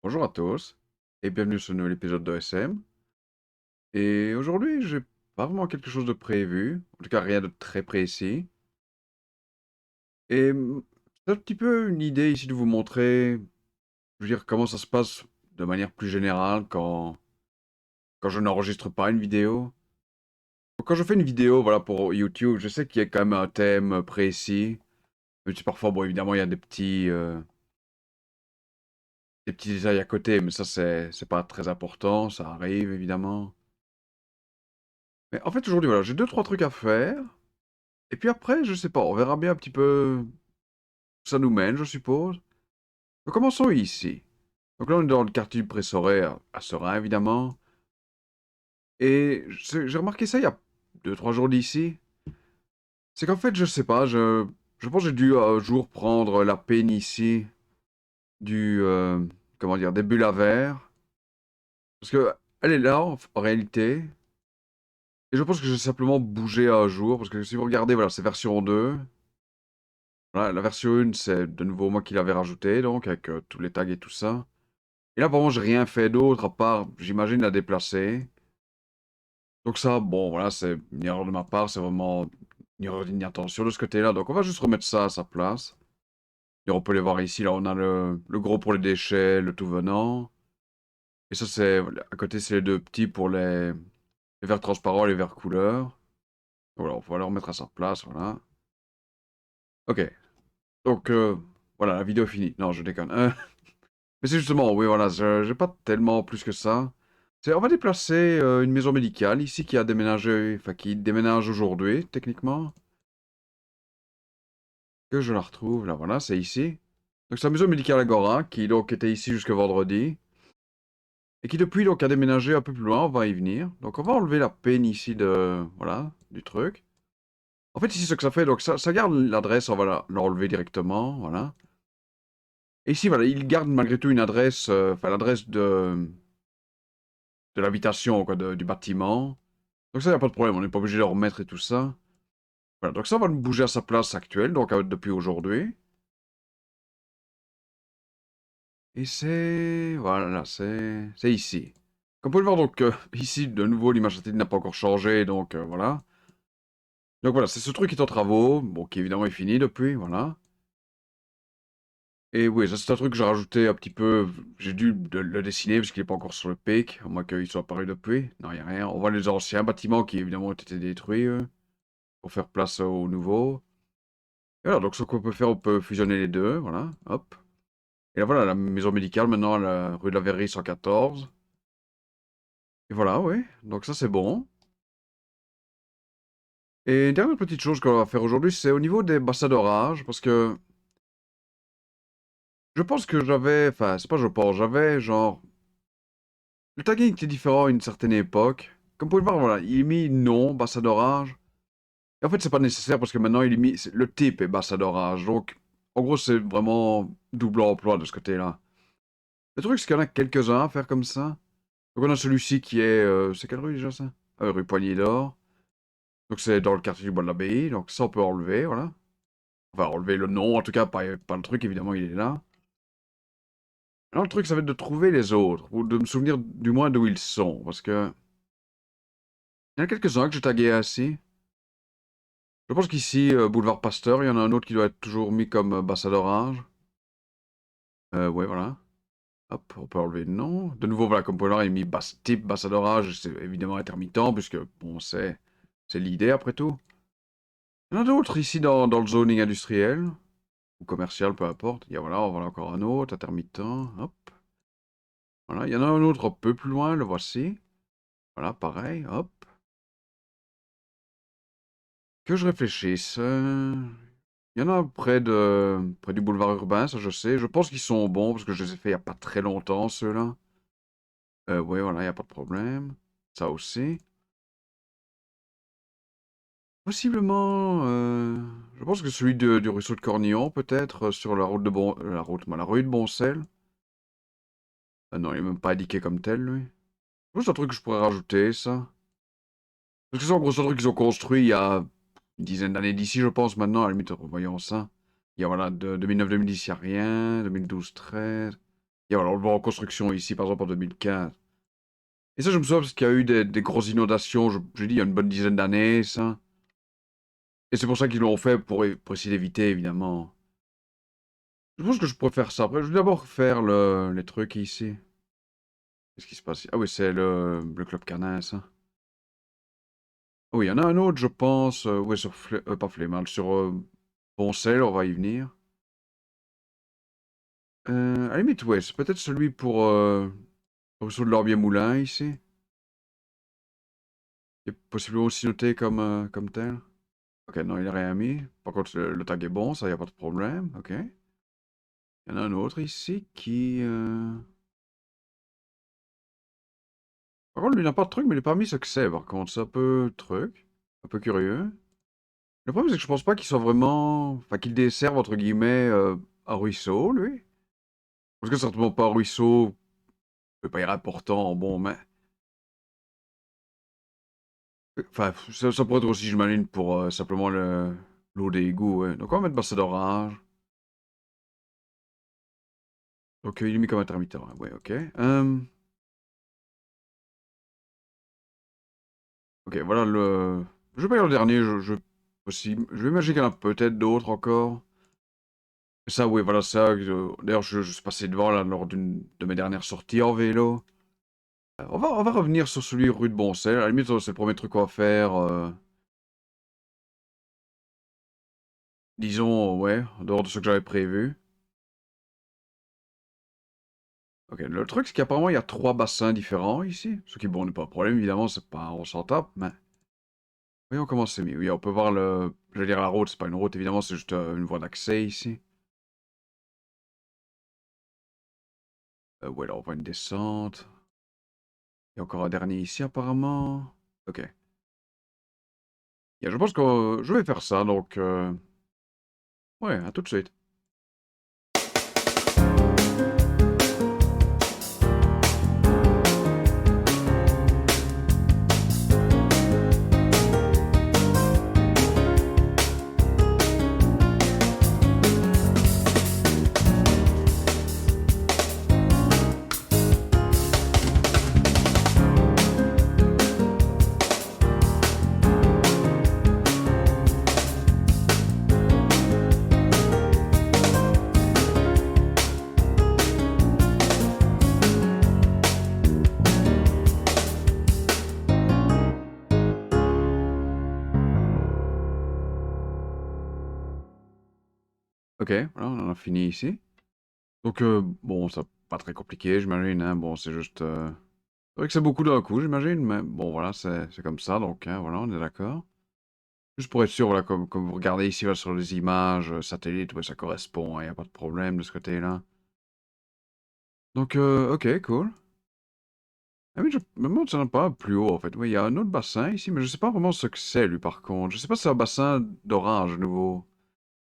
Bonjour à tous et bienvenue sur un nouvel épisode de SM. Et aujourd'hui, j'ai pas vraiment quelque chose de prévu, en tout cas rien de très précis. Et c'est un petit peu une idée ici de vous montrer, je veux dire, comment ça se passe de manière plus générale quand je n'enregistre pas une vidéo. Donc, quand je fais une vidéo, voilà, pour YouTube, je sais qu'il y a quand même un thème précis. Même si parfois, bon, évidemment, il y a des petits détails à côté, mais ça, c'est pas très important, ça arrive, évidemment. Mais en fait, aujourd'hui, voilà, j'ai deux, trois trucs à faire. Et puis après, je sais pas, on verra bien un petit peu où ça nous mène, je suppose. Donc, commençons ici. Donc là, on est dans le quartier du Pressoret, à Serein, évidemment. Et j'ai remarqué ça il y a deux, trois jours d'ici. C'est qu'en fait, je sais pas, je pense que j'ai dû un jour prendre la peine ici du, comment dire, des bulles à verre. Parce que elle est là, en réalité. Et je pense que j'ai simplement bougé un jour. Parce que si vous regardez, voilà, c'est version 2. Voilà, la version 1, c'est de nouveau moi qui l'avais rajouté, donc, avec tous les tags et tout ça. Et là, vraiment, j'ai rien fait d'autre à part, j'imagine, la déplacer. Donc ça, bon, voilà, c'est une erreur de ma part, c'est vraiment une erreur d'inattention de ce côté-là. Donc on va juste remettre ça à sa place. Et on peut les voir ici, là, on a le gros pour les déchets, le tout venant. Et ça, c'est, à côté, c'est les deux petits pour les verres transparents, les verres couleurs. Voilà, on va les remettre à sa place, voilà. Ok, donc voilà, la vidéo est finie. Non, je déconne. Mais c'est justement, oui, voilà, j'ai pas tellement plus que ça. On va déplacer une maison médicale ici qui a déménagé, enfin qui déménage aujourd'hui, techniquement. Que je la retrouve, là, voilà, c'est ici. Donc c'est la maison médicale Agora, qui donc était ici jusque vendredi. Et qui depuis donc a déménagé un peu plus loin, on va y venir. Donc on va enlever la peine ici de, voilà, du truc. En fait ici ce que ça fait, donc ça garde l'adresse, on va l'enlever directement, voilà. Et ici voilà, il garde malgré tout une adresse, enfin l'adresse de l'habitation, quoi, du bâtiment. Donc ça, y a pas de problème, on n'est pas obligé de le remettre et tout ça. Voilà, donc ça va nous bouger à sa place actuelle, donc depuis aujourd'hui. Et c'est... Voilà, c'est ici. Comme vous pouvez le voir, donc, ici, de nouveau, l'image satellite n'a pas encore changé, donc voilà. Donc voilà, c'est ce truc qui est en travaux, bon, qui évidemment est fini depuis, voilà. Et oui, ça c'est un truc que j'ai rajouté un petit peu, j'ai dû le dessiner parce qu'il n'est pas encore sur le pic, à moins qu'il soit apparu depuis. Non, il n'y a rien. On voit les anciens bâtiments qui évidemment ont été détruits, pour faire place aux nouveaux. Et alors, donc ce qu'on peut faire, on peut fusionner les deux, voilà, hop. Et là, voilà, la maison médicale, maintenant, à la rue de la Verrerie 114. Et voilà, oui, donc ça c'est bon. Et une dernière petite chose qu'on va faire aujourd'hui, c'est au niveau des bassins d'orage, parce que je pense que j'avais, enfin, c'est pas je pense, j'avais genre, le tagging était différent à une certaine époque. Comme vous pouvez le voir, voilà, il est mis non, bassin d'orage. Et en fait, c'est pas nécessaire parce que maintenant, il est mis, le type est bassin d'orage. Donc, en gros, c'est vraiment double emploi de ce côté-là. Le truc, c'est qu'il y en a quelques-uns à faire comme ça. Donc, on a celui-ci qui est, c'est quelle rue déjà ça? Rue Poignée d'Or. Donc, c'est dans le quartier du Bois de l'Abbaye. Donc, ça, on peut enlever, voilà. Enfin, enlever le nom, en tout cas, pas le truc, évidemment, il est là. Alors, le truc, ça va être de trouver les autres, ou de me souvenir du moins d'où ils sont, parce que il y en a quelques-uns que j'ai tagués ainsi. Je pense qu'ici, boulevard Pasteur, il y en a un autre qui doit être toujours mis comme bassin d'orage. Ouais, voilà. Hop, on peut enlever le nom. De nouveau, voilà, comme vous pouvez le voir, il est mis type bassin d'orage, c'est évidemment intermittent, puisque, bon, c'est l'idée, après tout. Il y en a d'autres ici dans le zoning industriel, ou commercial, peu importe. Il y a, voilà, on voit encore un autre, intermittent, hop. Voilà, il y en a un autre un peu plus loin, le voici. Voilà, pareil, hop. Que je réfléchisse. Il y en a près du boulevard urbain, ça je sais. Je pense qu'ils sont bons parce que je les ai fait il n'y a pas très longtemps, ceux-là. Oui, voilà, il n'y a pas de problème. Ça aussi. Possiblement, je pense que celui du ruisseau de Cornillon, peut-être, sur la route de la rue de Boncel. Ah non, il n'est même pas indiqué comme tel, lui. C'est un truc que je pourrais rajouter, ça. Parce que c'est en gros un truc qu'ils ont construit il y a une dizaine d'années d'ici, je pense, maintenant, à la limite, voyons ça. Il y a, voilà, de 2009-2010, il n'y a rien. 2012-13. Et voilà, on le voit en construction ici, par exemple, en 2015. Et ça, je me souviens parce qu'il y a eu des grosses inondations, j'ai dit, il y a une bonne dizaine d'années, ça. Et c'est pour ça qu'ils l'ont fait, pour essayer d'éviter, évidemment. Je pense que je pourrais faire ça. Après, je vais d'abord faire les trucs ici. Qu'est-ce qui se passe ici? Ah oui, c'est le club canin, ça. Ah oui, il y en a un autre, je pense. Ouais, sur pas Flémal, sur Poncel, on va y venir. À la limite, ouais, c'est peut-être celui pour Ruisseau de l'Orbier-Moulin, ici. Qui est possiblement aussi noté comme tel. Ok, non, il n'a rien mis. Par contre, le tag est bon, ça, il n'y a pas de problème. Ok. Il y en a un autre ici qui... Par contre, lui n'a pas de truc, mais il n'est pas mis ce que c'est, par contre. C'est un peu truc. Un peu curieux. Le problème, c'est que je pense pas qu'il soit vraiment... Enfin, qu'il desserve, entre guillemets, un ruisseau, lui. Parce que certainement pas un ruisseau, c'est pas important, bon, mais... Enfin, ça pourrait être aussi, j'imagine, pour simplement l'eau d'égout, ouais. Donc on va mettre bassin d'orage. Donc il est mis comme intermittent, hein. Ouais, ok. Ok, voilà le... Je vais pas lire le dernier, aussi... Je vais imaginer qu'il y en a peut-être d'autres encore. Ça, oui, voilà ça. D'ailleurs, je suis passé devant là lors d'une de mes dernières sorties en vélo. On va revenir sur celui rue de Boncel. À la limite, c'est le premier truc qu'on va faire. Disons, ouais, en dehors de ce que j'avais prévu. Ok, le truc, c'est qu'apparemment, il y a 3 bassins différents ici. Ce qui, bon, n'est pas un problème, évidemment, c'est pas... On s'en tape, mais... Voyons comment c'est mis. Oui, on peut voir le... Je veux dire, la route, c'est pas une route, évidemment, c'est juste une voie d'accès ici. Ouais, là, on voit une descente. Il y a encore un dernier ici, apparemment. Ok. Je pense que je vais faire ça, donc... Ouais, à tout de suite. Ok, voilà, on en a fini ici. Donc, bon, c'est pas très compliqué, j'imagine, hein. Bon, c'est juste... C'est vrai que c'est beaucoup d'un coup, j'imagine, mais bon, voilà, c'est comme ça, donc, hein, voilà, on est d'accord. Juste pour être sûr, voilà, comme vous regardez ici, voilà, sur les images satellites, ouais, ça correspond, il n'y a pas de problème de ce côté-là. Donc, ok, cool. Ah oui, je me demande s'il n'y en a pas un plus haut, en fait. Oui, il y a un autre bassin ici, mais je sais pas vraiment ce que c'est, lui, par contre. Je sais pas si c'est un bassin d'orage, nouveau.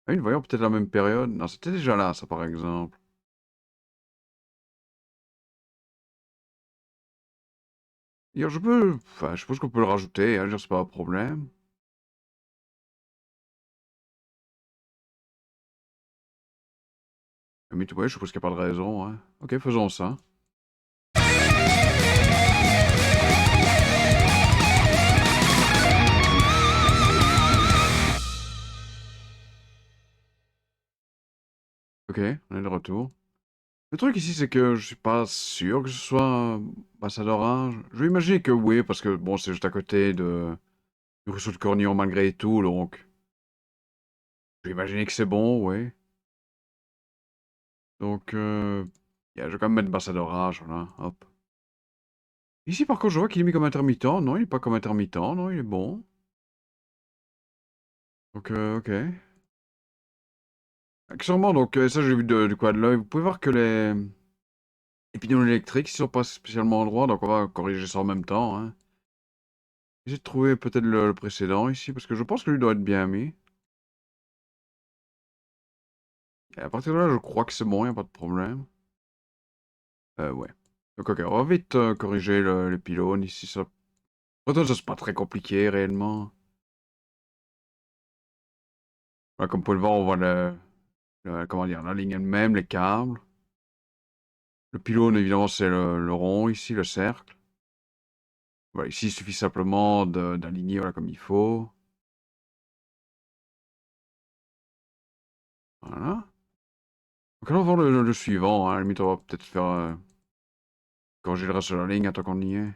Ah oui, voyons peut-être la même période. Non, c'était déjà là, ça, par exemple. D'ailleurs, je peux... Enfin, je suppose qu'on peut le rajouter, hein, je veux dire, c'est pas un problème. Mais ouais, je suppose qu'il n'y a pas de raison, hein. Ok, faisons ça. Ok, on est de retour. Le truc ici, c'est que je suis pas sûr que ce soit un bassin d'orage. Je vais imaginer que oui, parce que bon, c'est juste à côté du ruisseau de Cornillon malgré tout, donc je vais imaginer que c'est bon, oui. Donc, je vais quand même mettre bassin d'orage, voilà, hop. Ici, par contre, je vois qu'il est mis comme intermittent. Non, il est pas comme intermittent, non, il est bon. Donc, ok. Accessoirement, donc, ça j'ai vu du coin de l'œil. Vous pouvez voir que les pylônes électriques, ils sont pas spécialement droits, donc on va corriger ça en même temps, hein. J'ai trouvé peut-être le précédent ici, parce que je pense que lui doit être bien mis. Et à partir de là, je crois que c'est bon, il a pas de problème. Ouais. Donc ok, on va vite corriger les pylônes ici. Ça... Pourtant, ça c'est pas très compliqué réellement. Voilà, comme vous pouvez le voir, on voit comment dire, la ligne elle-même, les câbles. Le pylône, évidemment, c'est le rond ici, le cercle. Voilà, ici, il suffit simplement d'aligner voilà, comme il faut. Voilà. Donc allons voir le suivant. Hein. À la limite, on va peut-être faire corriger le reste de la ligne tant qu'on y est.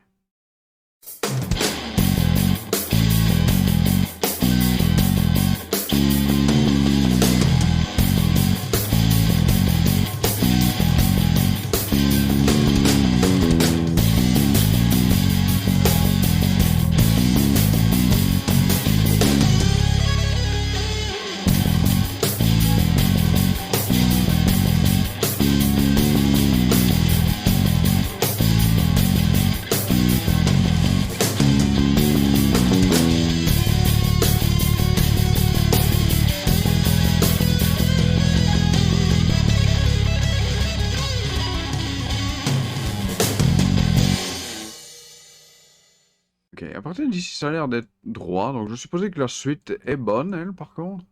Ok, à partir d'ici, ça a l'air d'être droit. Donc je supposais que la suite est bonne, elle, par contre.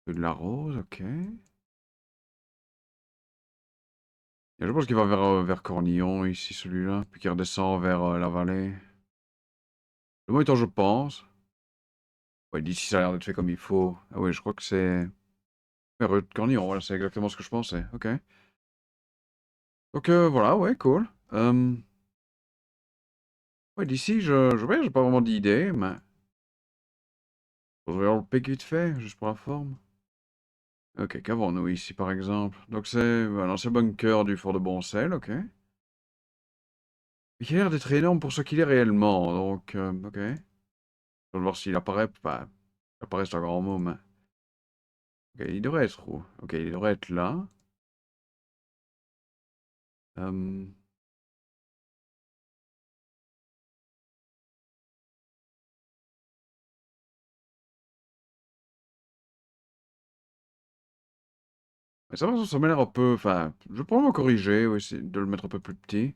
De la rose, ok. Et je pense qu'il va vers Cornillon, ici, celui-là. Puis qu'il redescend vers la vallée. Le moment étant, je pense. Ouais, d'ici, ça a l'air d'être fait comme il faut. Ah oui, je crois que c'est... Vers Cornillon, voilà, c'est exactement ce que je pensais. Ok. Donc voilà, ouais, cool. Ouais, d'ici, ouais, j'ai pas vraiment d'idée, mais... Faudrait voir le pic vite fait, juste pour la forme. Ok, qu'avons-nous ici, par exemple? Donc c'est un ancien bunker du fort de Boncel, ok. Il a l'air d'être énorme pour ce qu'il est réellement, donc ok. Je vais voir s'il apparaît, bah, apparaît c'est un grand mot, mais... Ok, il devrait être où? Ok, il devrait être là. Euh, Mais ça m'a l'air un peu... Enfin, je vais probablement corriger, ou essayer de le mettre un peu plus petit.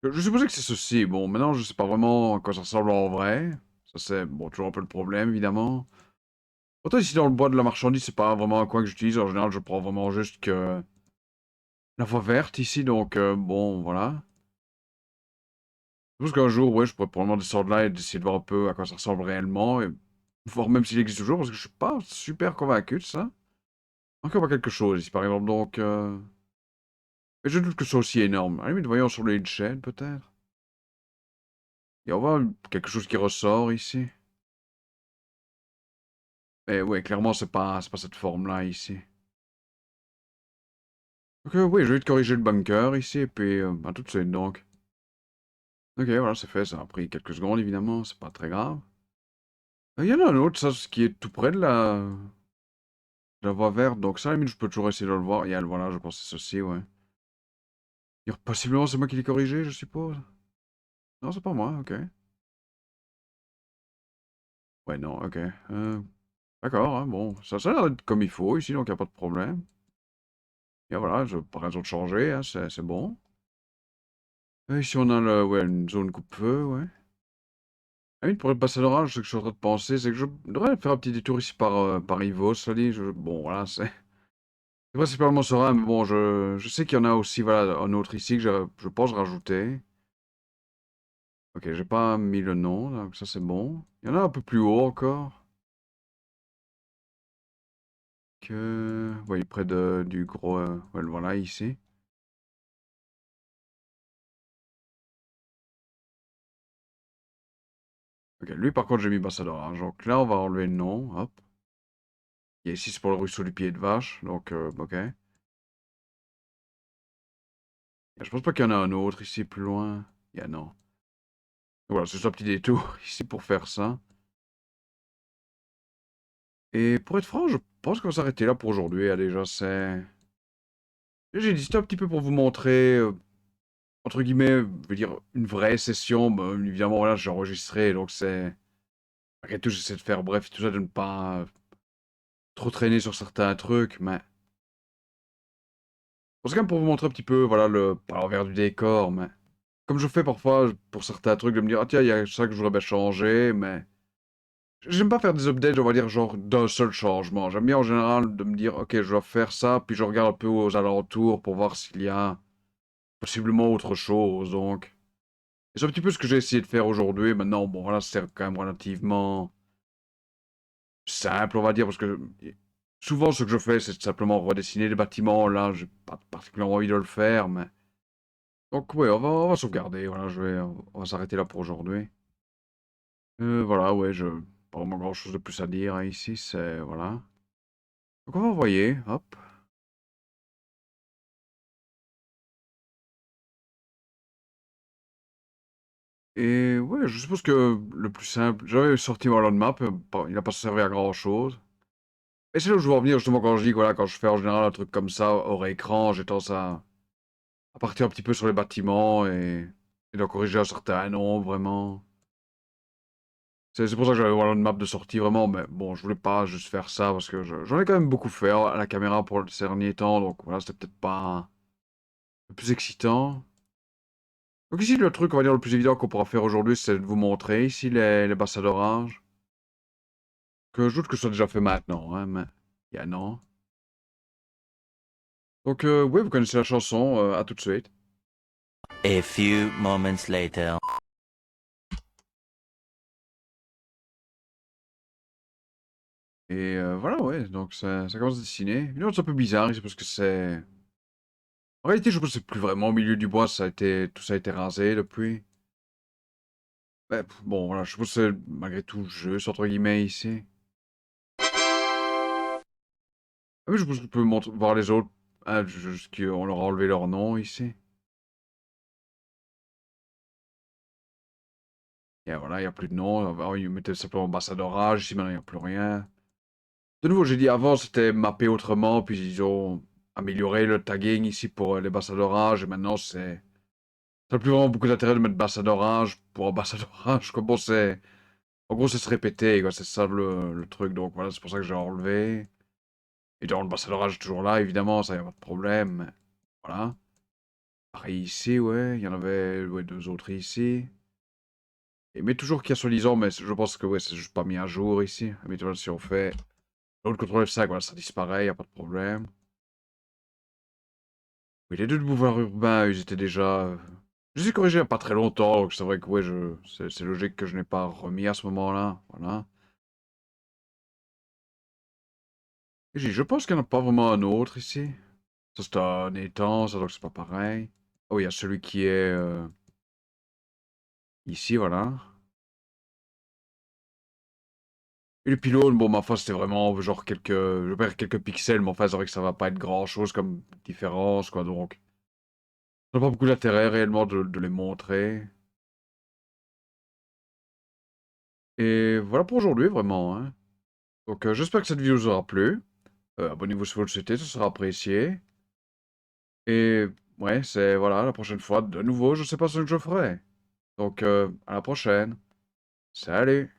Je supposais que c'est ceci. Bon, maintenant, je sais pas vraiment à quoi ça ressemble en vrai. Ça, c'est, bon, toujours un peu le problème, évidemment. Autant ici, dans le bois de la marchandise, c'est pas vraiment un coin que j'utilise. En général, je prends vraiment juste que la voie verte ici, donc bon, voilà. Je pense qu'un jour, ouais, je pourrais probablement descendre là et essayer de voir un peu à quoi ça ressemble réellement, et voir même s'il existe toujours, parce que je suis pas super convaincu de ça. Encore pas quelque chose ici, par exemple, donc... Mais je doute que ce soit aussi énorme. À la limite, voyons sur les chaînes, peut-être. Et on voit quelque chose qui ressort ici. Mais ouais, clairement, c'est pas cette forme-là, ici. Donc oui, je vais te corriger le bunker, ici, et puis... bah, tout de suite, donc. Ok, voilà, c'est fait, ça a pris quelques secondes, évidemment, c'est pas très grave. Il y en a un autre, ça, ce qui est tout près de la voie verte, donc ça, à la limite, je peux toujours essayer de le voir. Il y a, voilà, je pense que c'est ceci, ouais. Possiblement, c'est moi qui l'ai corrigé, je suppose. Non, c'est pas moi, ok. Ouais, non, ok. D'accord, hein, bon, ça a l'air d'être comme il faut ici, donc il n'y a pas de problème. Et voilà, je pas raison de changer, hein, c'est bon. Ici, on a ouais, une zone coupe-feu, ouais. Ah oui, pour le passage d'orage, ce que je suis en train de penser, c'est que je devrais faire un petit détour ici par Ivos, ça dit. Bon, voilà, c'est principalement ça, mais bon, je sais qu'il y en a aussi, voilà, un autre ici que je pense rajouter. Ok, j'ai pas mis le nom, donc ça c'est bon. Il y en a un peu plus haut encore. Vous voyez, près du gros... ouais, voilà, ici. Ok, lui par contre j'ai mis Basse d'Orange. Donc là on va enlever le nom, hop. Et ici c'est pour le ruisseau du pied de vache, donc ok. Et je pense pas qu'il y en a un autre ici plus loin. Il y a non. Voilà, c'est juste un petit détour ici pour faire ça. Et pour être franc, je pense qu'on va s'arrêter là pour aujourd'hui. Ah, déjà, c'est... J'ai dit c'était un petit peu pour vous montrer, entre guillemets, je veux dire, une vraie session. Bah, évidemment, voilà, j'ai enregistré, donc c'est... Malgré tout, j'essaie de faire bref, tout ça, de ne pas trop traîner sur certains trucs, mais... Bon, c'est quand même pour vous montrer un petit peu, voilà, pas l'envers du décor, mais... Comme je fais parfois pour certains trucs, de me dire, ah tiens, il y a ça que je voudrais bien changer, mais... J'aime pas faire des updates, on va dire, genre, d'un seul changement. J'aime bien, en général, de me dire: «OK, je dois faire ça», puis je regarde un peu aux alentours pour voir s'il y a possiblement autre chose, donc et c'est un petit peu ce que j'ai essayé de faire aujourd'hui. Maintenant, bon, voilà, c'est quand même relativement simple, on va dire, parce que, souvent, ce que je fais, c'est simplement redessiner les bâtiments. Là, j'ai pas particulièrement envie de le faire, mais donc ouais, on va sauvegarder, voilà, on va s'arrêter là pour aujourd'hui. Voilà, ouais, pas vraiment grand-chose de plus à dire, hein, ici, c'est voilà. Donc on va envoyer, hop. Et ouais, je suppose que le plus simple, j'avais sorti mon roadmap, il n'a pas servi à grand-chose. Et c'est là où je veux en venir justement quand je dis que voilà, quand je fais en général un truc comme ça, hors écran, j'ai tendance à partir un petit peu sur les bâtiments et d'en corriger un certain nombre, vraiment. C'est pour ça que j'avais voilà, une map de sortie, vraiment, mais bon, je voulais pas juste faire ça parce que j'en ai quand même beaucoup fait à la caméra pour ces derniers temps, donc voilà, c'était peut-être pas le plus excitant. Donc ici, le truc, on va dire, le plus évident qu'on pourra faire aujourd'hui, c'est de vous montrer ici les bassins d'orage. Que je doute que ce soit déjà fait maintenant, hein, mais il y a un an. Donc, oui, vous connaissez la chanson, à tout de suite. A few moments later. Et voilà, ouais, donc ça commence à dessiner. Évidemment, c'est un peu bizarre ici parce que c'est... En réalité, je pense que c'est plus vraiment au milieu du bois, tout ça a été rasé depuis. Ouais, bon, voilà, je suppose que c'est malgré tout juste, entre guillemets, ici. Ah oui, je pense qu'on peut voir les autres, hein, juste qu'on leur a enlevé leur nom ici. Et voilà, il n'y a plus de nom. Avant, ils mettaient simplement Bassa d'orage, ici maintenant, il n'y a plus rien. De nouveau, j'ai dit avant, c'était mappé autrement, puis ils ont amélioré le tagging ici pour les bassins d'orage, et maintenant ça n'a plus vraiment beaucoup d'intérêt de mettre bassin d'orage pour un bassin d'orage, comme bon, en gros, c'est se répéter, quoi, c'est ça le truc, donc voilà, c'est pour ça que j'ai enlevé. Et dans le bassin d'orage est toujours là, évidemment, ça y a pas de problème, mais voilà. Pareil ici, ouais, il y en avait ouais, deux autres ici. Et mais toujours qu'il y a soi-disant, mais je pense que ouais, c'est juste pas mis à jour ici. Mais tu vois, si on fait l'autre contrôle F5, voilà, ça disparaît, y a pas de problème. Oui, les deux de boulevard urbain, ils étaient déjà. Je les ai corrigés il y a pas très longtemps, donc c'est vrai que ouais, c'est logique que je n'ai pas remis à ce moment-là. Voilà. Et je pense qu'il n'y en a pas vraiment un autre ici. Ça c'est un étang, ça donc c'est pas pareil. Oh, il y a celui qui est ici, voilà. Et le pylône, bon, ma foi, c'était vraiment genre je perds quelques pixels, mais enfin, c'est vrai que ça va pas être grand-chose comme différence, quoi, donc. Ça n'a pas beaucoup d'intérêt réellement de les montrer. Et voilà pour aujourd'hui, vraiment, hein. Donc, j'espère que cette vidéo vous aura plu. Abonnez-vous si vous le souhaitez, ce sera apprécié. Et ouais, c'est voilà, la prochaine fois, de nouveau, je sais pas ce que je ferai. Donc, à la prochaine. Salut!